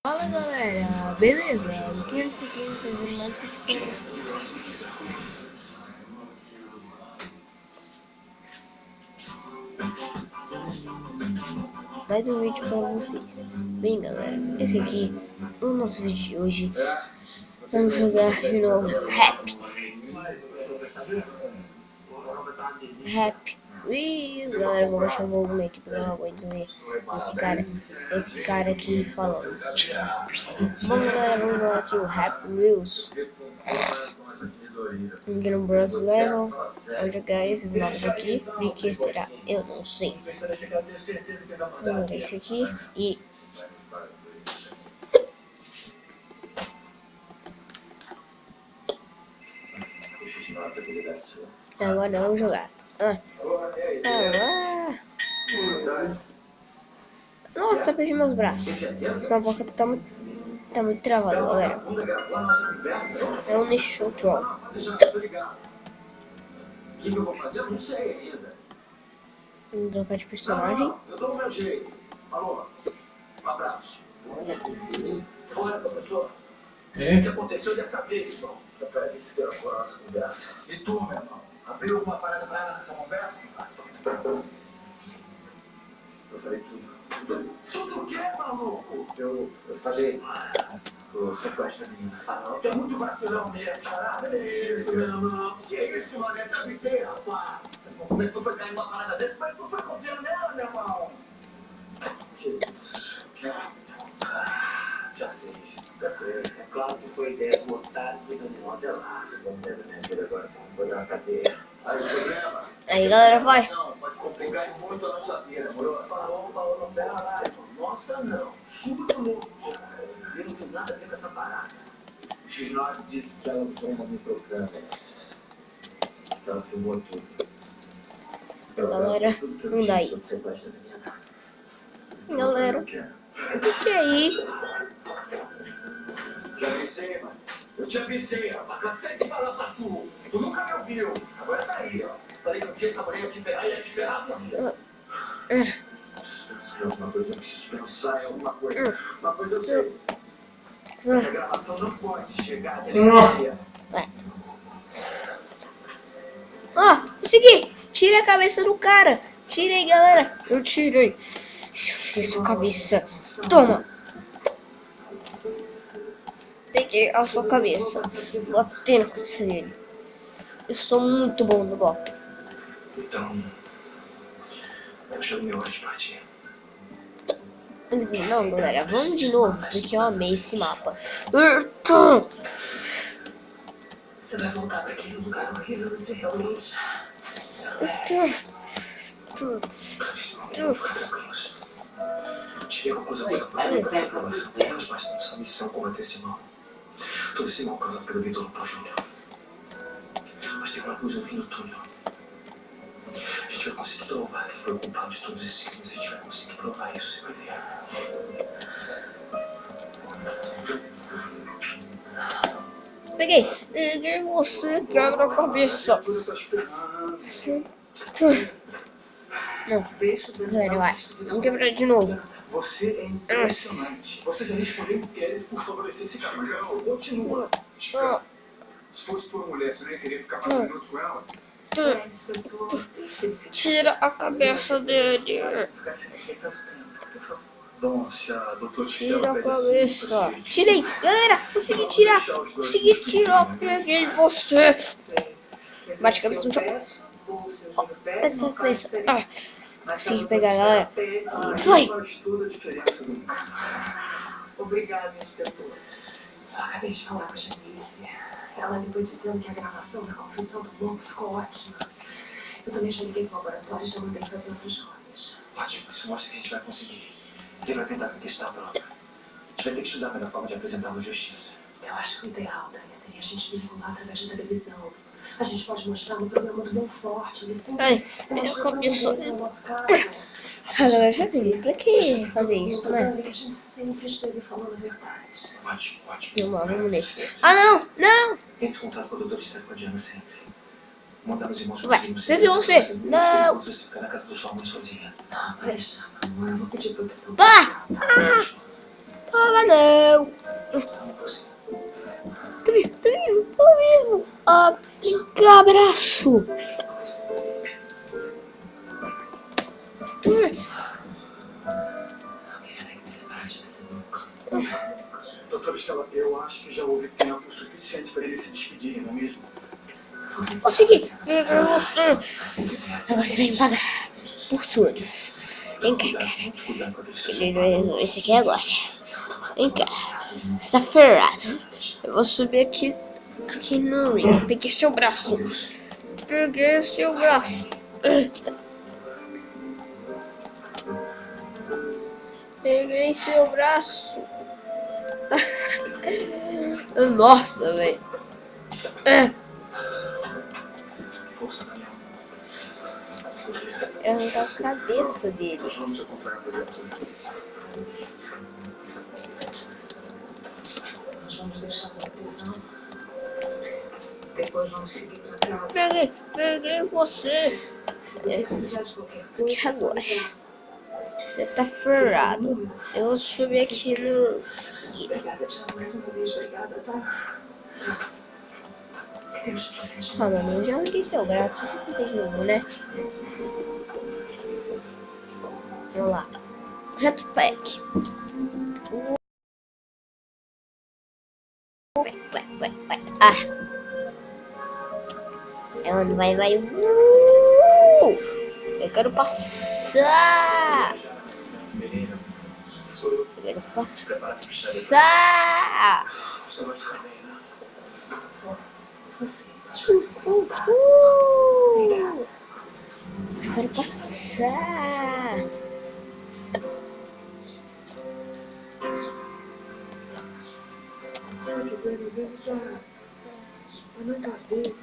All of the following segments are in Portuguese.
Fala galera, beleza? Aqui é o seguinte, fazendo mais vídeo pra vocês. Mais um vídeo pra vocês. Bem galera, esse aqui é o nosso vídeo de hoje. Vamos jogar de novo Rap Reels. Galera, vou baixar o volume aqui porque eu não aguento ver esse cara aqui falando. Bom galera, vamos jogar aqui o Rap Reels. Aqui no Bros Level. Vamos jogar esses mapas aqui. De que será? Eu não sei. Vamos jogar esse aqui e... agora vamos jogar. Nossa, perdi meus braços. Minha boca tá muito travada, galera. É um show troll. O que eu vou fazer? Eu não sei ainda. Vamos trocar de personagem. Eu dou o meu jeito. Falou. Um abraço. Oi, professor. O que aconteceu dessa vez, irmão? Eu quero se ver a nossa conversa. E tu, meu irmão? Abriu alguma parada pra ela nessa conversa? Eu falei tudo. Tudo o quê, maluco? Eu falei o sequestro da menina. Não, tu é muito vacilão mesmo, charada. Que isso, meu irmão? Que isso, mano? É travesseiro, rapaz. Como é que tu foi cair numa parada dessa? Como é que tu foi confiando nela, meu irmão? Que isso? Já sei. É claro que foi ideia do otário do Daniel até lá. Vamos ver minha vida agora. Vou dar uma cadeia. Aí o problema... Aí galera, vai. Pode complicar muito a nossa vida, moro? Falou, não pera lá, irmão. Nossa, não. Súbito louco. Eu não tenho nada a ver com essa parada. O X9 disse que ela usou uma microcâmera. Que ela filmou tudo. Galera, não dá aí. Galera, o que é aí? Já avisei, mano. Eu te avisei, rapaz. Cansei de falar pra tu. Tu nunca me ouviu. Agora tá aí, ó. Falei que um dia essa mulher ia te ferrar e ia te ferrar, minha filha. Preciso pensar em alguma coisa. Preciso pensar em alguma coisa. Uma coisa eu sei. Essa gravação não pode chegar à delegacia. Consegui! Tirei a cabeça do cara. Tirei, galera. Eu tirei. Sua cabeça. Toma. Peguei a sua cabeça. Botei na cabeça dele. Eu sou muito bom no boxe. Então, eu chamo minha hora de partir. Não, galera, vamos de novo, porque eu amei esse mapa. Você vai voltar pra aquele lugar horrível, você realmente... Te digo uma coisa muito importante pra você. Faz parte da nossa missão combater esse mal. Todo esse mal causado pelo Vitor pro Júnior. Mas tem uma luz no fim do túnel. A gente vai conseguir provar que ele foi o culpado de todos esses crimes. A gente vai conseguir provar isso, você vai ver. Peguei você, quebra a cabeça. Não, galera, vai. Vamos quebrar de novo. Você é impressionante. Você já respondeu o inquérito por favorecer esse time. Continua. Se fosse tua mulher, você não ia querer ficar mais um minuto com ela? Tira a cabeça dele. Tira a cabeça. Tirei, galera. Consegui tirar. Consegui tirar. Peguei você. Bate a cabeça no chão. Pega essa cabeça. Consegui pegar, galera. E foi. Obrigada, inspetor. Acabei de falar com a Janice. Ela me foi dizendo que a gravação da confissão do Lobo ficou ótima. Eu também já liguei pro laboratório e já mandei fazer outras cópias. Ótimo, isso mostra que a gente vai conseguir. Ele vai tentar contestar a prova. A gente vai ter que estudar a melhor forma de apresentá-lo à justiça. Eu acho que o ideal, Dani, seria a gente vincular através da televisão. A gente pode mostrar no programa do Monforte. Ele sempre eu começou. no nosso caso. Galera, já tem. Pra que fazer isso, né? A gente sempre esteve falando a verdade. Ótimo. Vamos nesse. Não! Entre em contato com a doutora Esther com a Diana sempre. Mandar os irmãos Vai, peguei você. Não! Você ficar na casa da sua mãe sozinha. Não, deixa, amor. Eu vou pedir proteção. Vai! Ah, não! Tô vivo, tô vivo, tô vivo! Ah, que abraço! Eu queria ter que me separar de você nunca. Doutora Estela, eu acho que já houve tempo suficiente para eles se despedirem, não é mesmo? Consegui pegar você! Agora você vai me pagar por tudo. Vem cá, cara. Ele vai resolver isso aqui agora. Vem cá. Você tá ferrado. Eu vou subir aqui no ring. Peguei seu braço. Peguei seu braço. Peguei seu braço. Nossa, velho. Força, Daniel. Eu arrancar a cabeça dele. Nós vamos acompanhar o diretor. Nós vamos deixar a prisão. Depois vamos seguir pra casa. Peguei você. Se você precisar de qualquer Que coisa, agora? você liga. Você tá ferrado. Eu vou subir aqui no... Obrigada, Tiago. Mais uma vez, obrigada, tá? Deus te proteja. Ah, mano, eu já arranquei seu braço. Você fazer de novo, né? Vamos lá. Jetpack. Vai. Ah. Ela não vai. Eu quero passar. Menina, sou eu. Eu quero passar. Você vai ficar bem, né? Você. Eu quero passar.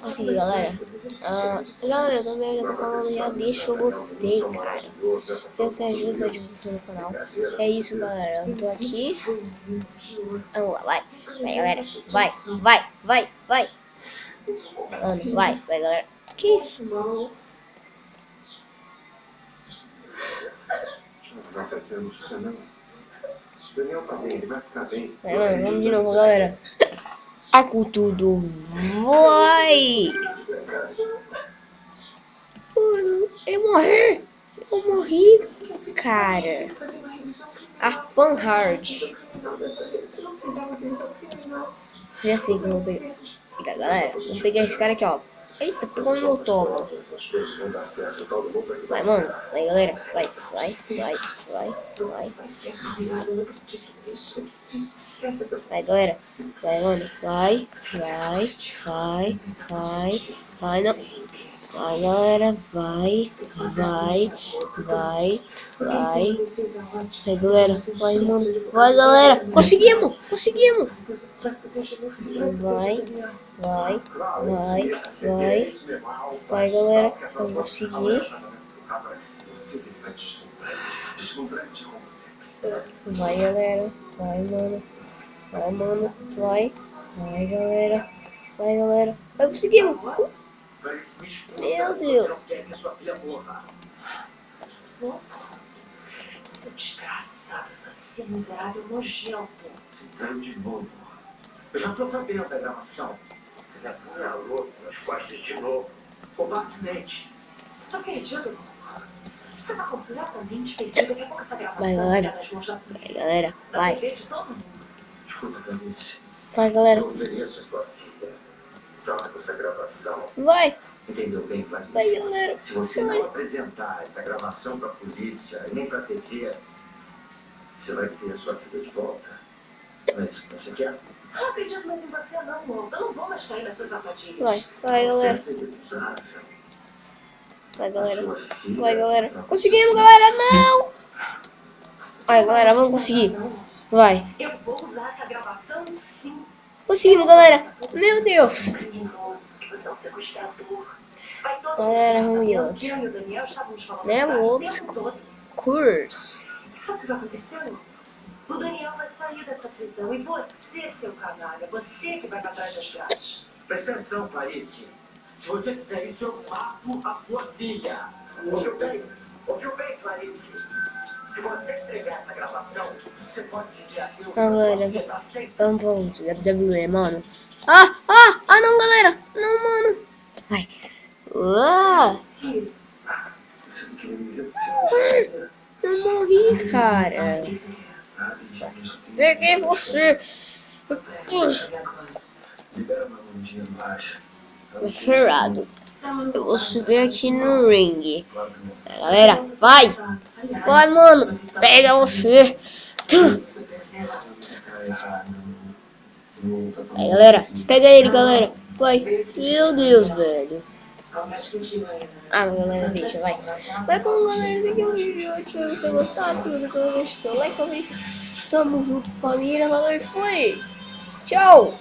Consegui, galera. Galera, eu também já tô falando, já deixa o gostei, cara. Se você ajuda a divulgação no canal. É isso, galera. Eu tô aqui. Vamos lá, vai. Vai, galera. Vai. Mano, vai, galera. Que isso? Vai fazendo isso, não. Daniel tá bem, ele vai ficar bem. Vai, mano, vamos de novo, galera. Ai, com tudo. Vai! Eu morri, cara. Arpan Hard. Já sei que eu vou pegar. Galera, vou pegar esse cara aqui, ó. Eita, pegou no meu topo. Vai, mano. Vai, galera. Vai. Vai, galera. Vai, mano. Vai, não. Vai, galera. Vai, galera. Vai, mano. Vai, galera. Conseguimos. Vai, galera. Eu vou seguir. Vai, galera. Vai, mano. Vai, galera. Vai, conseguimos. Meu Deus. Seu desgraçado, assassino miserável, nojento. Você caiu de novo. Eu já tô sabendo da gravação. Você já põe a louca nas costas de novo. Covardemente. Você tá perdido, louco? Você tá completamente perdido. Daqui a pouco essa gravação Vai, galera. tá nas mãos da polícia. Vai, galera. Vai. Da TV de todo mundo. Escuta, Canice. Vai, galera. Eu ofereço a sua vida. Troca essa gravação. Vai. Entendeu bem, Clarice? Vai, galera. Se você não apresentar essa gravação pra polícia e nem pra TV, você vai ter a sua filha de volta. Não é isso que você quer? Eu não acredito mais em você, não, louco. Eu não vou mais cair nas suas armadilhas. Vai, galera. Vai, Vai, galera. Conseguimos, galera. Não. Vai, galera. Vamos conseguir. Vai. Eu vou usar essa gravação, sim. Conseguimos, galera. Meu Deus. Galera, vamos em outro. Eu e o Daniel estávamos falando Né, o outro tempo todo. curso. Sabe o que vai acontecer? O Daniel vai sair dessa prisão e você, seu canalha, você que vai pra trás das grades. Presta atenção, Clarice. Se você fizer isso, eu mato a sua filha. Ouviu bem, Clarice? que você estrear essa gravação, você pode dizer adeus Galera, pra sempre. vamos pro WWE, mano. Não, galera. Não, mano. Ai. Você não queria me ver? Eu morri, cara. Peguei você. Libera uma mãozinha embaixo. Ferrado. Eu vou subir aqui no ringue. Galera, vai. Vai, mano. Pega você. Aí, galera. Pega ele, galera. Vai. Meu Deus, velho. Galera, deixa, vai. Vai bom, galera. Esse aqui é o vídeo de hoje. Se você gostar, se você deixa seu like, favorito. Tamo junto, família. Valeu e fui. Tchau.